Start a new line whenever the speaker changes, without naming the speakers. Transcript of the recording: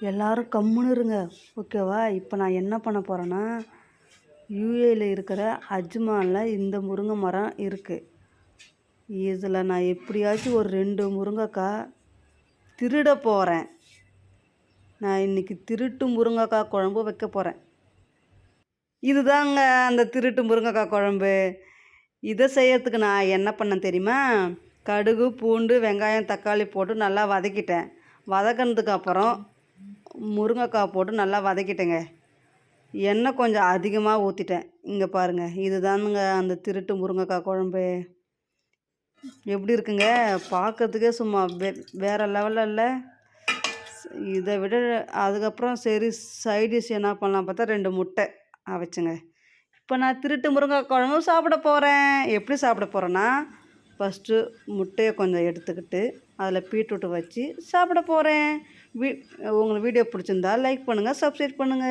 எல்லோரும் கம்முன்னு இருங்க, ஓகேவா? இப்போ நான் என்ன பண்ண போகிறேன்னா, யூஏயில் இருக்கிற அஜ்மானில் இந்த முருங்கை மரம் இருக்குது. இதில் நான் எப்படியாச்சும் ஒரு 2 முருங்கைக்காய் திருட போகிறேன். நான் இன்றைக்கி திருட்டு முருங்கைக்காய் குழம்பு வைக்க போகிறேன். இதுதாங்க அந்த திருட்டு முருங்கைக்காய் குழம்பு. இதை செய்யறதுக்கு நான் என்ன பண்ணேன் தெரியுமா? கடுகு, பூண்டு, வெங்காயம், தக்காளி போட்டு நல்லா வதக்கிட்டேன். வதக்கினதுக்கு அப்புறம் முருங்கைக்காய் போட்டு நல்லா வதக்கிட்டேங்க. எண்ணெய் கொஞ்சம் அதிகமாக ஊற்றிட்டேன். இங்கே பாருங்கள், இதுதானுங்க அந்த திருட்டு முருங்கைக்காய் குழம்பு. எப்படி இருக்குங்க? பார்க்கறதுக்கே சும்மா வேறு லெவலில் இல்லை? இதை விட அதுக்கப்புறம் சரி சைடிஷ் என்ன பண்ணலாம் பார்த்தா 2 முட்டை அவிச்சுங்க. இப்போ நான் திருட்டு முருங்கைக்காய் குழம்பு சாப்பிட போகிறேன். எப்படி சாப்பிட போகிறேன்னா, ஃபஸ்ட்டு முட்டையை கொஞ்சம் எடுத்துக்கிட்டு அதில் பீட்ரூட்டை வச்சு சாப்பிட போகிறேன். உங்களுக்கு வீடியோ பிடிச்சிருந்தா லைக் பண்ணுங்கள், சப்ஸ்கிரைப் பண்ணுங்கள்.